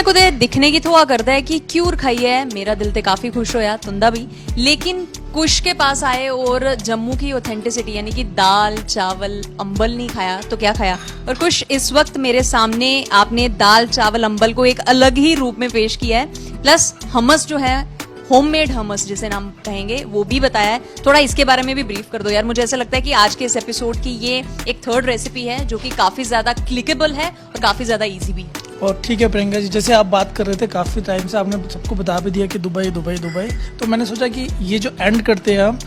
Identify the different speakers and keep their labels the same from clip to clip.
Speaker 1: मैं कुछ दिखने की थोड़ा करता है कि क्यूर खाई है, मेरा दिल ते काफी खुश होया, तुंदा भी। लेकिन कुश के पास आए और जम्मू की ऑथेंटिसिटी यानी कि दाल चावल अंबल नहीं खाया तो क्या खाया। और कुश इस वक्त मेरे सामने आपने दाल चावल अंबल को एक अलग ही रूप में पेश किया है, प्लस हमस जो है होममेड हमस जिसे नाम कहेंगे वो भी बताया है। थोड़ा इसके बारे में भी ब्रीफ कर दो यार। मुझे ऐसा लगता है कि आज के इस एपिसोड की ये एक थर्ड रेसिपी है जो कि काफी ज्यादा क्लिकेबल है और काफी ज्यादा इजी भी।
Speaker 2: और ठीक है प्रियंका जी, जैसे आप बात कर रहे थे काफ़ी टाइम से, आपने सबको बता भी दिया कि दुबई दुबई दुबई, तो मैंने सोचा कि ये जो एंड करते हैं हम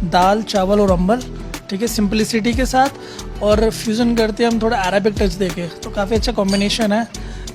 Speaker 2: दाल चावल और अंबल, ठीक है, सिंपलिसिटी के साथ, और फ्यूज़न करते हैं हम थोड़ा अरेबिक टच देके, तो काफ़ी अच्छा कॉम्बिनेशन है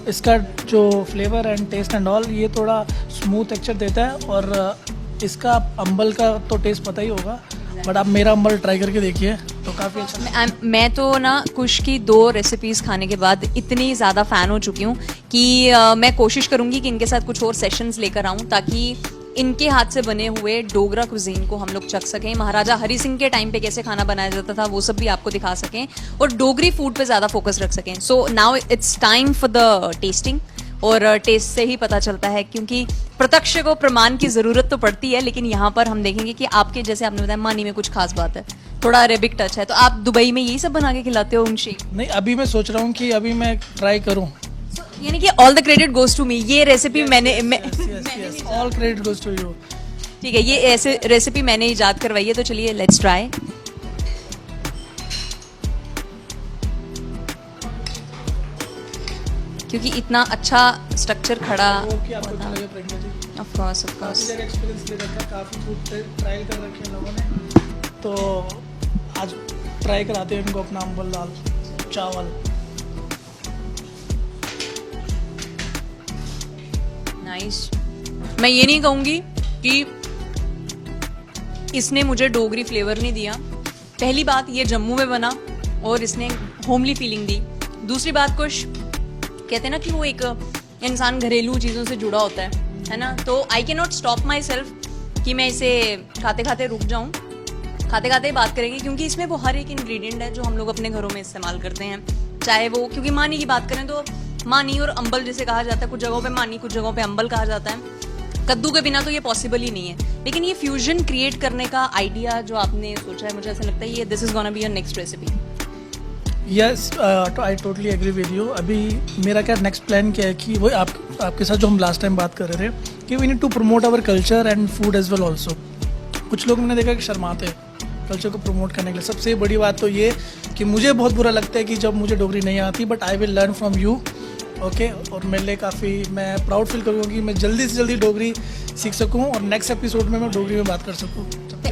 Speaker 2: इसका। जो flavour and taste and all ये थोड़ा स्मूथ टेक्सचर देता है। और इसका अंबल का तो टेस्ट पता ही होगा, बट आप मेरा अंबल ट्राई करके देखिए तो काफ़ी अच्छा।
Speaker 1: मैं तो ना कुश की 2 रेसिपीज खाने के बाद इतनी ज़्यादा फ़ैन हो चुकी हूँ कि मैं कोशिश करूँगी कि इनके साथ कुछ और सेशंस लेकर आऊँ ताकि इनके हाथ से बने हुए डोगरा कुजीन को हम लोग चख सकें। महाराजा हरि सिंह के टाइम पे कैसे खाना बनाया जाता था वो सब भी आपको दिखा सकें और डोगरी फूड पे ज़्यादा फोकस रख सकें। So now it's time for the testing. और टेस्ट से ही पता चलता है, क्योंकि प्रत्यक्ष को प्रमाण की जरूरत तो पड़ती है, लेकिन यहाँ पर हम देखेंगे कि आपके जैसे आपने बताया मानी में कुछ खास बात है, थोड़ा अरेबिक टच है। तो आप दुबई में यही सब बना के खिलाते हो उनसे?
Speaker 2: नहीं, अभी मैं सोच रहा हूँ कि अभी मैं ट्राई करूँ।
Speaker 1: यानी कि all the credit goes to me. ये रेसिपी मैंने
Speaker 2: all credit goes to you.
Speaker 1: ठीक है, ये ऐसे रेसिपी मैंने इजाद करवाई है, तो चलिए लेट्स ट्राई। क्योंकि इतना अच्छा स्ट्रक्चर खड़ा ऑफ कोर्स
Speaker 2: एक्सपीरियंस ले रखा, काफ़ी फूड ट्रायल कर रखे हैं लोगों ने, तो आज ट्राई कराते हैं इनको अपना अंबल दाल चावल।
Speaker 1: नाइस। मैं ये नहीं कहूँगी कि इसने मुझे डोगरी फ्लेवर नहीं दिया। पहली बात, ये जम्मू में बना और इसने होमली फीलिंग दी। दूसरी बात, कुछ कहते हैं ना कि वो एक इंसान घरेलू चीज़ों से जुड़ा होता है ना, तो I can not stop my self कि मैं इसे खाते खाते रुक जाऊँ, खाते खाते बात करेंगे, क्योंकि इसमें वो हर एक इंग्रेडिएंट है जो हम लोग अपने घरों में इस्तेमाल करते हैं। चाहे वो, क्योंकि मानी की बात करें तो मानी और अंबल जिसे कहा जाता है, कुछ जगहों पे मानी कुछ जगहों पे अंबल कहा जाता है। कद्दू के बिना तो ये पॉसिबल ही नहीं है, लेकिन ये फ्यूजन क्रिएट करने का आइडिया जो आपने सोचा है, मुझे ऐसा लगता है ये this is gonna be your next recipe.
Speaker 2: Yes, I totally agree with you. अभी मेरा क्या नेक्स्ट प्लान क्या है कि वो आपके साथ जो हम लास्ट टाइम बात कर रहे थे कि we need to promote our culture and food as well also. कुछ लोग मैंने देखा कि शर्माते हैं कल्चर को प्रमोट करने के लिए। सबसे बड़ी बात तो ये कि मुझे बहुत बुरा लगता है कि जब मुझे डोगरी नहीं आती, but I will learn from you, okay. और मेरे लिए काफ़ी मैं प्राउड फील करूँगा कि मैं जल्दी से जल्दी डोगरी सीख सकूँ और नेक्स्ट एपिसोड में मैं डोगरी में बात कर सकूँ।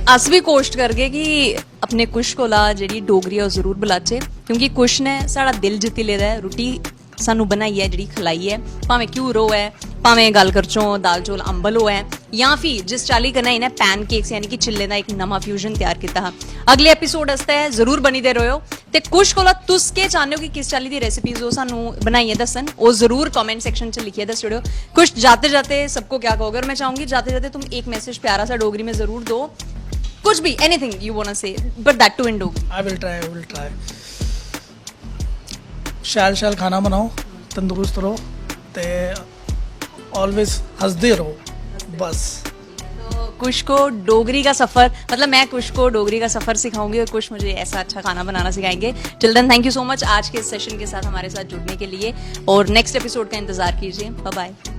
Speaker 1: अस भी कोशिश करगे कि अपने कुश कोला जेह्ड़ी डोगरी है जरूर बुलाचे, क्योंकि कुश ने साड़ा दिल जित्ती लेदा है। रुट्टी सानू बनाई है जेह्ड़ी खलाई है, भावें घ्यूर होऐ, भावें गल करचों दाल चौल अंबल होऐ, या फिर जिस चाली कन्नै इन्हें पैन केक्स यानी कि चिल्ले दा एक नवा फ्यूजन तैयार किया हा। अगले एपिसोड आस्तै जरूर बनी दे रहो। ते कुश कोला तुस केह् चाहते हो कि किस चाली दी रेसिपीज ओह् सानू बनाइए दस्सन, ओह् जरूर कमेंट सेक्शन च लिखिए दस छोड़ो। कुछ जाते जाते सबको क्या कहोगे? और मैं चाहूंगी जाते जाते तुम एक मैसेज प्यारा सा डोगरी में जरूर दो, कुछ भी, anything you want to say, but that too in Dogri.
Speaker 2: I will try. शैल खाना बनाओ, तंदुरुस्त रहो, ते ऑलवेज हंसदे रहो, बस।
Speaker 1: तो कुश को डोगरी का सफर, मतलब मैं कुश को डोगरी का सफर सिखाऊंगी और कुश मुझे ऐसा अच्छा खाना बनाना सिखाएंगे। Till then thank you so much आज के इस सेशन के साथ हमारे साथ जुड़ने के लिए, और नेक्स्ट एपिसोड का इंतजार कीजिए। Bye bye.